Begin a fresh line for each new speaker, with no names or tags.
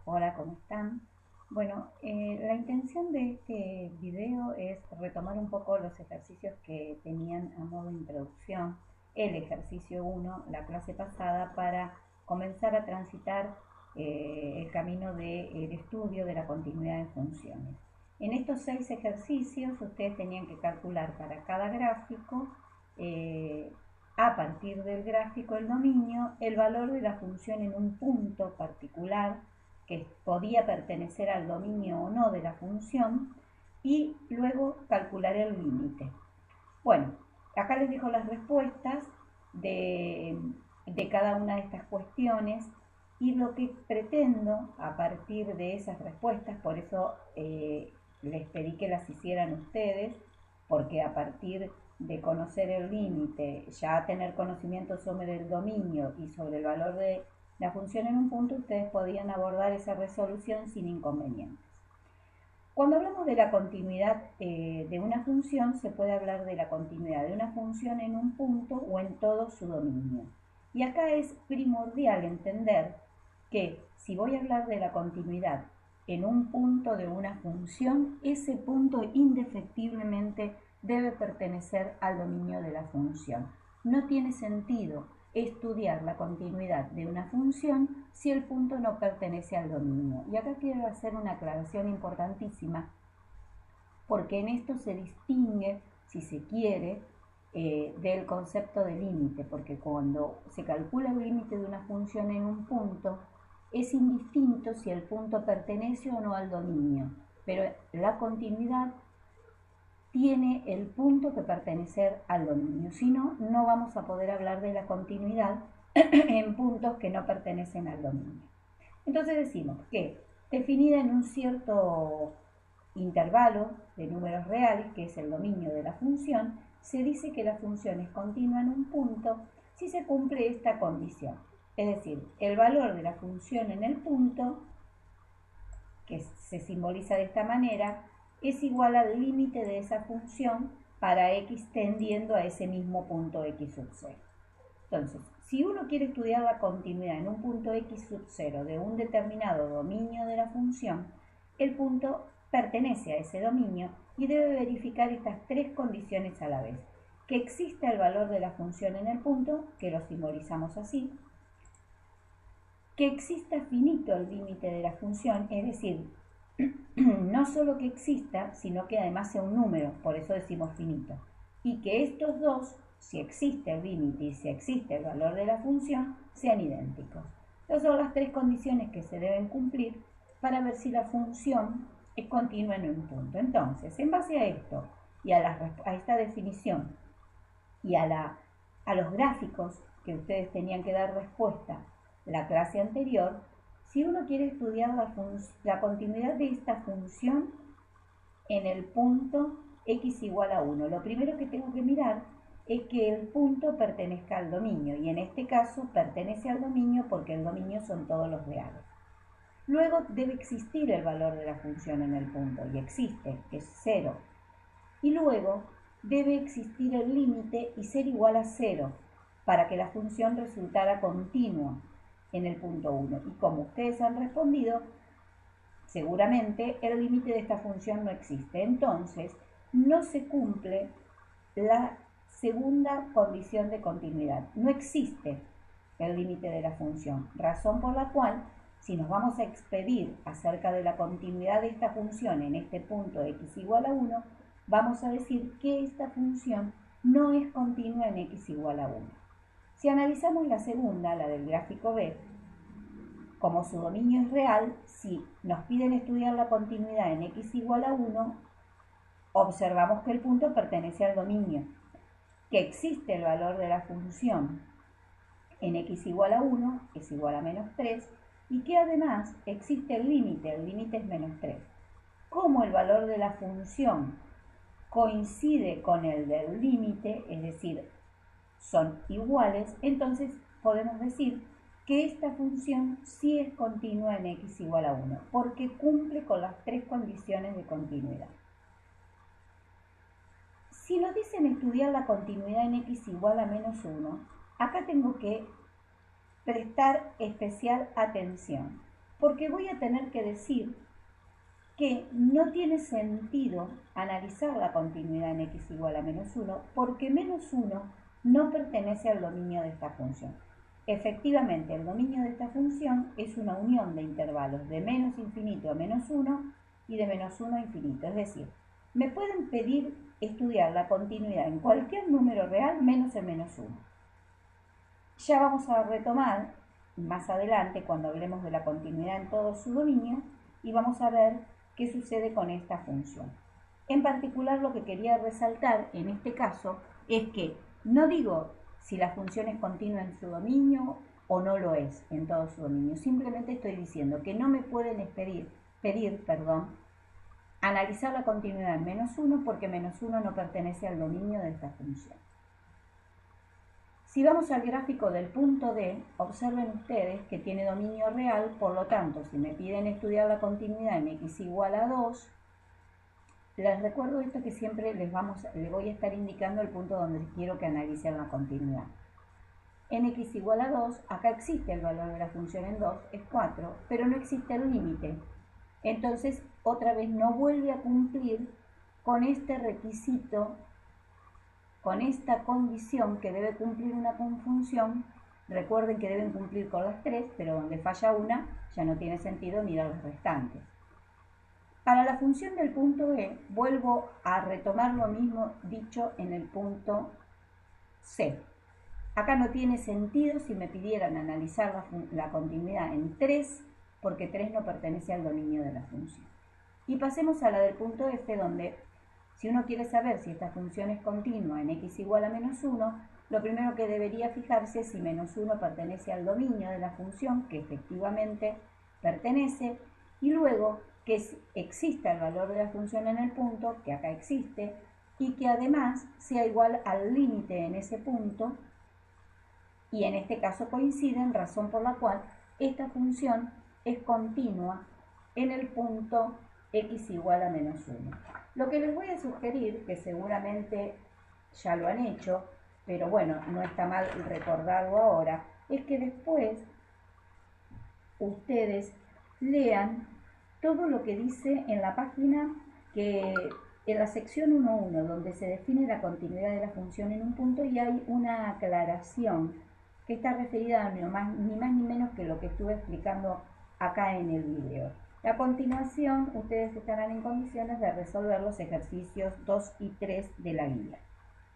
Hola, ¿cómo están? Bueno, la intención de este video es retomar un poco los ejercicios que tenían a modo de introducción, el ejercicio 1, la clase pasada, para comenzar a transitar el camino del estudio de la continuidad de funciones. En estos 6 ejercicios ustedes tenían que calcular para cada gráfico, a partir del gráfico el dominio, el valor de la función en un punto particular que podía pertenecer al dominio o no de la función, y luego calcular el límite. Bueno, acá les dejo las respuestas de cada una de estas cuestiones, y lo que pretendo a partir de esas respuestas, por eso les pedí que las hicieran ustedes, porque a partir de conocer el límite, ya tener conocimiento sobre el dominio y sobre el valor de la función en un punto, ustedes podían abordar esa resolución sin inconvenientes. Cuando hablamos de la continuidad de una función, se puede hablar de la continuidad de una función en un punto o en todo su dominio. Y acá es primordial entender que si voy a hablar de la continuidad en un punto de una función, ese punto indefectiblemente debe pertenecer al dominio de la función. No tiene sentido estudiar la continuidad de una función si el punto no pertenece al dominio. Y acá quiero hacer una aclaración importantísima, porque en esto se distingue, si se quiere, del concepto de límite, porque cuando se calcula el límite de una función en un punto, es indistinto si el punto pertenece o no al dominio, pero la continuidad tiene el punto que pertenecer al dominio. Si no, no vamos a poder hablar de la continuidad en puntos que no pertenecen al dominio. Entonces decimos que definida en un cierto intervalo de números reales, que es el dominio de la función, se dice que la función es continua en un punto si se cumple esta condición. Es decir, el valor de la función en el punto, que se simboliza de esta manera, es igual al límite de esa función para x tendiendo a ese mismo punto x sub 0. Entonces, si uno quiere estudiar la continuidad en un punto x sub 0 de un determinado dominio de la función, el punto pertenece a ese dominio y debe verificar estas 3 condiciones a la vez: que exista el valor de la función en el punto, que lo simbolizamos así; que exista finito el límite de la función, es decir, no solo que exista, sino que además sea un número, por eso decimos finito; y que estos dos, si existe el límite y si existe el valor de la función, sean idénticos. Esas son las 3 condiciones que se deben cumplir para ver si la función es continua en un punto. Entonces, en base a esto y a esta definición y a los gráficos que ustedes tenían que dar respuesta la clase anterior, si uno quiere estudiar la continuidad de esta función en el punto x igual a 1, lo primero que tengo que mirar es que el punto pertenezca al dominio, y en este caso pertenece al dominio porque el dominio son todos los reales. Luego debe existir el valor de la función en el punto, y existe, es 0. Y luego debe existir el límite y ser igual a 0 para que la función resultara continua en el punto 1. Y como ustedes han respondido, seguramente el límite de esta función no existe. Entonces, no se cumple la segunda condición de continuidad. No existe el límite de la función, razón por la cual, si nos vamos a expedir acerca de la continuidad de esta función en este punto x igual a 1, vamos a decir que esta función no es continua en x igual a 1. Si analizamos la segunda, la del gráfico B, como su dominio es real, si nos piden estudiar la continuidad en x igual a 1, observamos que el punto pertenece al dominio, que existe el valor de la función en x igual a 1, es igual a menos 3, y que además existe el límite es menos 3. Como el valor de la función coincide con el del límite, es decir, son iguales, entonces podemos decir que esta función sí es continua en x igual a 1, porque cumple con las 3 condiciones de continuidad. Si nos dicen estudiar la continuidad en x igual a menos 1, acá tengo que prestar especial atención, Porque voy a tener que decir que no tiene sentido analizar la continuidad en x igual a menos 1 porque menos 1 no pertenece al dominio de esta función. Efectivamente, el dominio de esta función es una unión de intervalos de menos infinito a menos 1 y de menos 1 a infinito. Es decir, me pueden pedir estudiar la continuidad en cualquier número real menos el menos 1. Ya vamos a retomar más adelante cuando hablemos de la continuidad en todo su dominio y vamos a ver qué sucede con esta función. En particular, lo que quería resaltar en este caso es que no digo si la función es continua en su dominio o no lo es en todo su dominio. Simplemente estoy diciendo que no me pueden pedir analizar la continuidad en menos 1 porque menos 1 no pertenece al dominio de esta función. Si vamos al gráfico del punto D, observen ustedes que tiene dominio real, por lo tanto, si me piden estudiar la continuidad en x igual a 2, les recuerdo esto que siempre les voy a estar indicando el punto donde quiero que analicen la continuidad. En x igual a 2, acá existe el valor de la función en 2, es 4, pero no existe el límite. Entonces, otra vez no vuelve a cumplir con este requisito, con esta condición que debe cumplir una función. Recuerden que deben cumplir con las 3, pero donde falla una, ya no tiene sentido mirar las restantes. Para la función del punto E, vuelvo a retomar lo mismo dicho en el punto C. Acá no tiene sentido si me pidieran analizar la continuidad en 3, porque 3 no pertenece al dominio de la función. Y pasemos a la del punto F, donde si uno quiere saber si esta función es continua en x igual a menos 1, lo primero que debería fijarse es si menos 1 pertenece al dominio de la función, que efectivamente pertenece, y luego que exista el valor de la función en el punto, que acá existe, y que además sea igual al límite en ese punto, y en este caso coinciden, razón por la cual esta función es continua en el punto x igual a menos 1. Lo que les voy a sugerir, que seguramente ya lo han hecho, pero bueno, no está mal recordarlo ahora, es que después ustedes lean todo lo que dice en la página, que en la sección 1.1, donde se define la continuidad de la función en un punto y hay una aclaración que está referida a ni más ni menos que lo que estuve explicando acá en el video. A continuación, ustedes estarán en condiciones de resolver los ejercicios 2 y 3 de la guía.